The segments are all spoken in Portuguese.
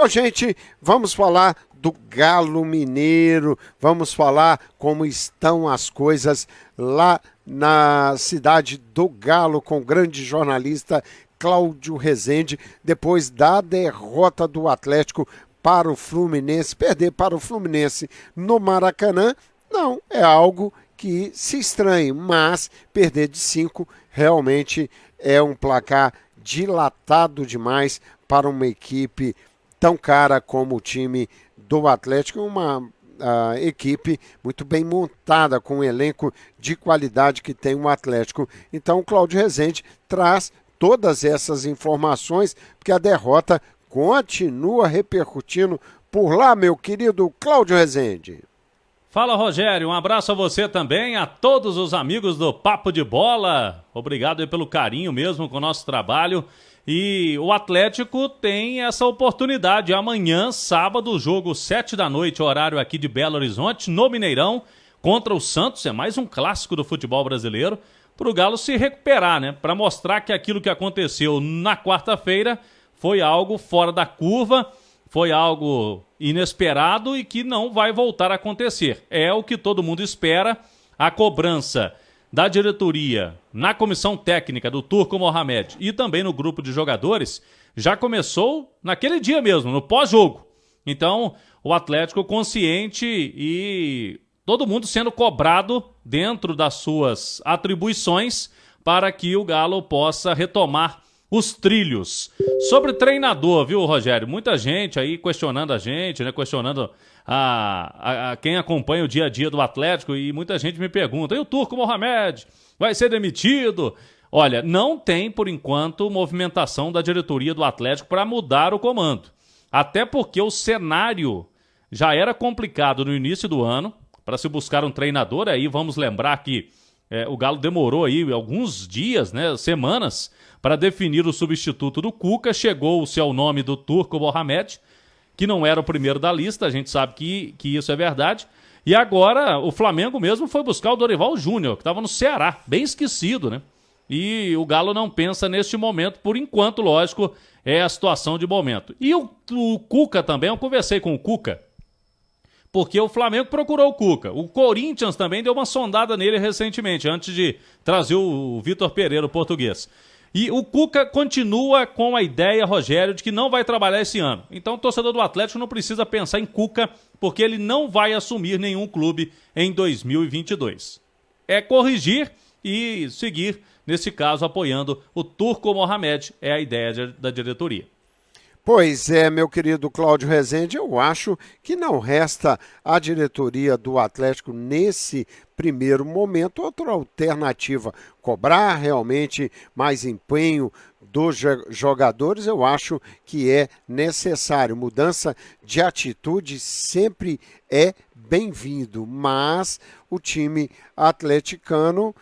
Ô, gente, vamos falar do Galo Mineiro, vamos falar como estão as coisas lá na cidade do Galo com o grande jornalista Cláudio Rezende, depois da derrota do Atlético para o Fluminense, perder para o Fluminense no Maracanã, não é algo que se estranhe, mas perder de 5 realmente é um placar dilatado demais para uma equipe tão cara como o time do Atlético, uma equipe muito bem montada, com um elenco de qualidade que tem o Atlético. Então o Cláudio Rezende traz todas essas informações, porque a derrota continua repercutindo por lá, meu querido Cláudio Rezende. Fala, Rogério, um abraço a você também, a todos os amigos do Papo de Bola. Obrigado aí pelo carinho mesmo com o nosso trabalho. E o Atlético tem essa oportunidade. Amanhã, sábado, jogo 7 da noite, horário aqui de Belo Horizonte, no Mineirão, contra o Santos. É mais um clássico do futebol brasileiro, para o Galo se recuperar, né? Para mostrar que aquilo que aconteceu na quarta-feira foi algo fora da curva, foi algo inesperado e que não vai voltar a acontecer. É o que todo mundo espera. A cobrança da diretoria na comissão técnica do Turco Mohamed e também no grupo de jogadores já começou naquele dia mesmo, no pós-jogo. Então, o Atlético consciente e todo mundo sendo cobrado dentro das suas atribuições para que o Galo possa retomar os trilhos. Sobre treinador, viu, Rogério? Muita gente aí questionando a gente, né? Questionando a quem acompanha o dia a dia do Atlético, e muita gente me pergunta, e o Turco Mohamed vai ser demitido? Olha, não tem, por enquanto, movimentação da diretoria do Atlético para mudar o comando. Até porque o cenário já era complicado no início do ano, para se buscar um treinador. Aí vamos lembrar que o Galo demorou aí alguns dias, né, semanas, para definir o substituto do Cuca. Chegou-se ao nome do Turco Mohamed, que não era o primeiro da lista, a gente sabe que isso é verdade. E agora o Flamengo mesmo foi buscar o Dorival Júnior, que estava no Ceará, bem esquecido, né? E o Galo não pensa neste momento, por enquanto, lógico, é a situação de momento. E o Cuca também, eu conversei com o Cuca, porque o Flamengo procurou o Cuca. O Corinthians também deu uma sondada nele recentemente, antes de trazer o Vitor Pereira, o português. E o Cuca continua com a ideia, Rogério, de que não vai trabalhar esse ano. Então o torcedor do Atlético não precisa pensar em Cuca, porque ele não vai assumir nenhum clube em 2022. É corrigir e seguir, nesse caso, apoiando o Turco Mohamed, é a ideia da diretoria. Pois é, meu querido Cláudio Rezende, eu acho que não resta à diretoria do Atlético, nesse primeiro momento, outra alternativa. Cobrar realmente mais empenho dos jogadores, eu acho que é necessário. Mudança de atitude sempre é bem-vindo, mas o time atleticano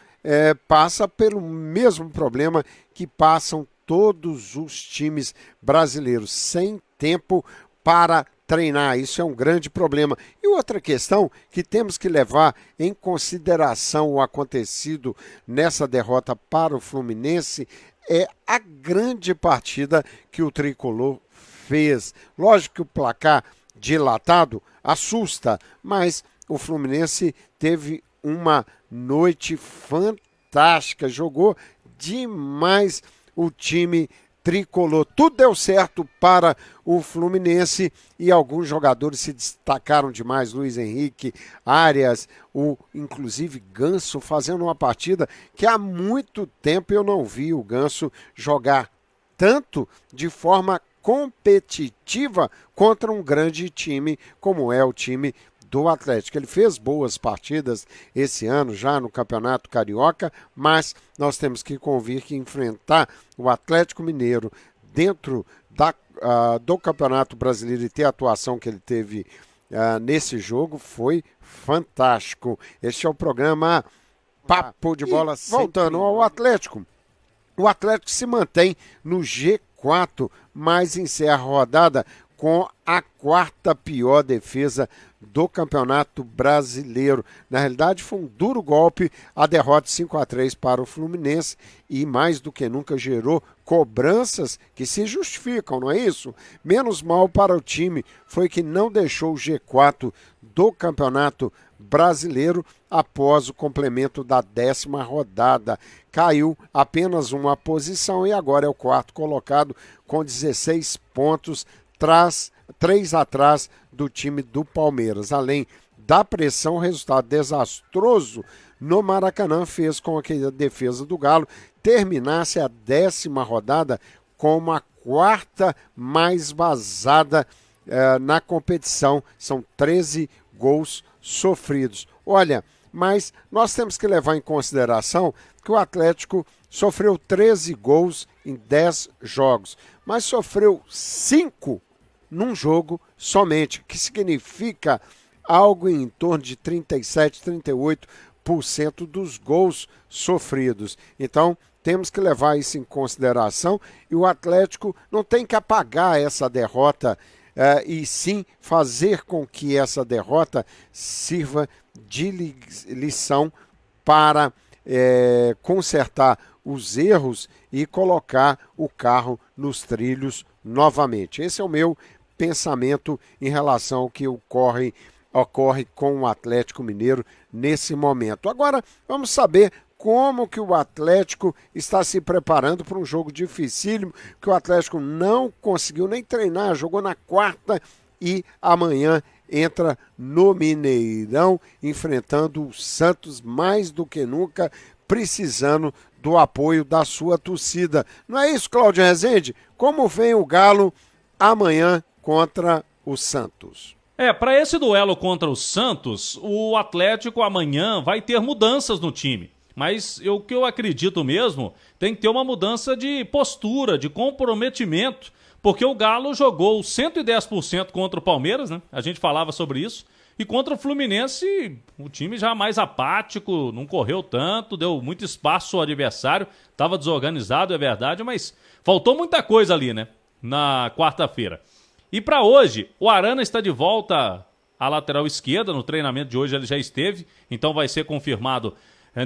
passa pelo mesmo problema que passam todos os times brasileiros, sem tempo para treinar. Isso é um grande problema. E outra questão que temos que levar em consideração o acontecido nessa derrota para o Fluminense é a grande partida que o Tricolor fez. Lógico que o placar dilatado assusta, mas o Fluminense teve uma noite fantástica, jogou demais o time tricolor. Tudo deu certo para o Fluminense e alguns jogadores se destacaram demais. Luiz Henrique, Arias, inclusive Ganso, fazendo uma partida que há muito tempo eu não vi o Ganso jogar tanto de forma competitiva contra um grande time como é o time do Atlético. Ele fez boas partidas esse ano já no Campeonato Carioca, mas nós temos que convir que enfrentar o Atlético Mineiro dentro do Campeonato Brasileiro e ter a atuação que ele teve nesse jogo foi fantástico. Este é o programa Papo de Bola. Voltando ao Atlético, o Atlético se mantém no G4, mas encerra a rodada com a quarta pior defesa do Campeonato Brasileiro. Na realidade, foi um duro golpe a derrota 5-3 para o Fluminense e, mais do que nunca, gerou cobranças que se justificam, não é isso? Menos mal para o time foi que não deixou o G4 do Campeonato Brasileiro após o complemento da 10ª rodada. Caiu apenas uma posição e agora é o quarto colocado com 16 pontos, 3 atrás do time do Palmeiras. Além da pressão, o resultado desastroso no Maracanã fez com que a defesa do Galo terminasse a 10ª rodada como a quarta mais vazada na competição. São 13 gols sofridos. Olha, mas nós temos que levar em consideração que o Atlético sofreu 13 gols em 10 jogos, mas sofreu 5 num jogo somente, que significa algo em torno de 37, 38% dos gols sofridos. Então, temos que levar isso em consideração e o Atlético não tem que apagar essa derrota e sim fazer com que essa derrota sirva de lição para consertar os erros e colocar o carro nos trilhos novamente. Esse é o meu pensamento em relação ao que ocorre com o Atlético Mineiro nesse momento. Agora, vamos saber como que o Atlético está se preparando para um jogo dificílimo, que o Atlético não conseguiu nem treinar, jogou na quarta e amanhã entra no Mineirão, enfrentando o Santos mais do que nunca, precisando do apoio da sua torcida. Não é isso, Cláudio Rezende? Como vem o Galo amanhã contra o Santos? Para esse duelo contra o Santos, o Atlético amanhã vai ter mudanças no time. Mas o que eu acredito mesmo, tem que ter uma mudança de postura, de comprometimento, porque o Galo jogou 110% contra o Palmeiras, né? A gente falava sobre isso. E contra o Fluminense, o time já mais apático, não correu tanto, deu muito espaço ao adversário, estava desorganizado, é verdade, mas faltou muita coisa ali, né? Na quarta-feira. E para hoje, o Arana está de volta à lateral esquerda, no treinamento de hoje ele já esteve, então vai ser confirmado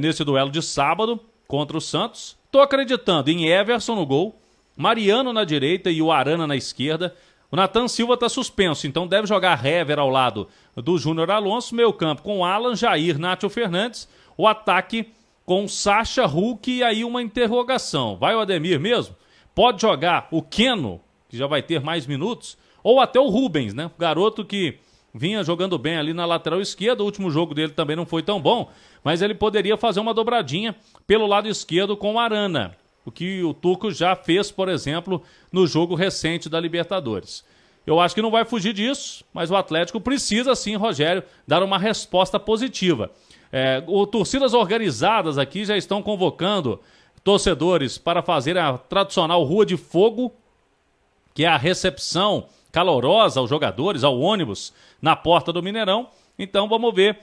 nesse duelo de sábado contra o Santos. Estou acreditando em Everson no gol, Mariano na direita e o Arana na esquerda. O Nathan Silva está suspenso, então deve jogar Hever ao lado do Júnior Alonso. Meio campo com Alan, Jair, Nátio Fernandes. O ataque com Sacha, Hulk e aí uma interrogação. Vai o Ademir mesmo? Pode jogar o Keno, que já vai ter mais minutos, ou até o Rubens, né? O garoto que vinha jogando bem ali na lateral esquerda. O último jogo dele também não foi tão bom, mas ele poderia fazer uma dobradinha pelo lado esquerdo com o Arana, o que o Tuco já fez, por exemplo, no jogo recente da Libertadores. Eu acho que não vai fugir disso, mas o Atlético precisa sim, Rogério, dar uma resposta positiva. Torcidas organizadas aqui já estão convocando torcedores para fazer a tradicional Rua de Fogo, que é a recepção calorosa aos jogadores, ao ônibus, na porta do Mineirão. Então vamos ver,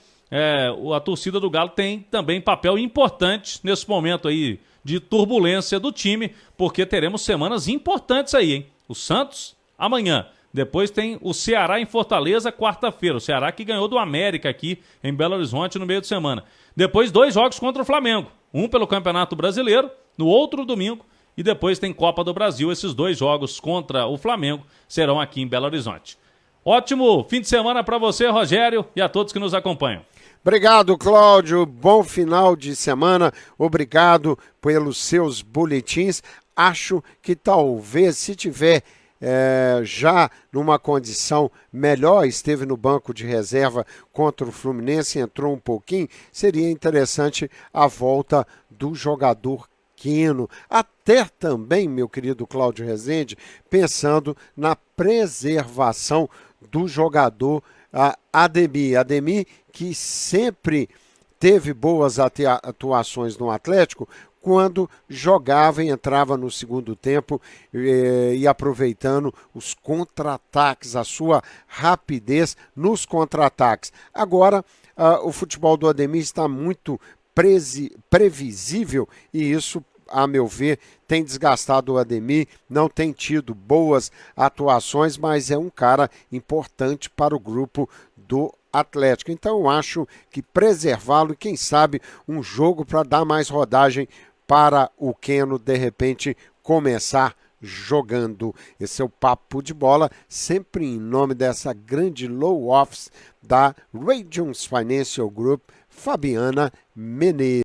a torcida do Galo tem também papel importante nesse momento aí de turbulência do time, porque teremos semanas importantes aí, hein? O Santos amanhã, depois tem o Ceará em Fortaleza quarta-feira, o Ceará que ganhou do América aqui em Belo Horizonte no meio de semana. Depois 2 jogos contra o Flamengo, um pelo Campeonato Brasileiro, no outro domingo, e depois tem Copa do Brasil. Esses 2 jogos contra o Flamengo serão aqui em Belo Horizonte. Ótimo fim de semana para você, Rogério, e a todos que nos acompanham. Obrigado, Cláudio. Bom final de semana. Obrigado pelos seus boletins. Acho que talvez, se tiver já numa condição melhor, esteve no banco de reserva contra o Fluminense, entrou um pouquinho, seria interessante a volta do jogador Keno, até também, meu querido Cláudio Rezende, pensando na preservação do jogador Ademir, que sempre teve boas atuações no Atlético quando jogava e entrava no segundo tempo e aproveitando os contra-ataques, a sua rapidez nos contra-ataques. Agora, o futebol do Ademir está muito previsível e isso, a meu ver, tem desgastado o Ademir, não tem tido boas atuações, mas é um cara importante para o grupo do Atlético. Então eu acho que preservá-lo e quem sabe um jogo para dar mais rodagem para o Keno de repente começar jogando. Esse é o Papo de Bola, sempre em nome dessa grande low office da Regions Financial Group, Fabiana Menezes.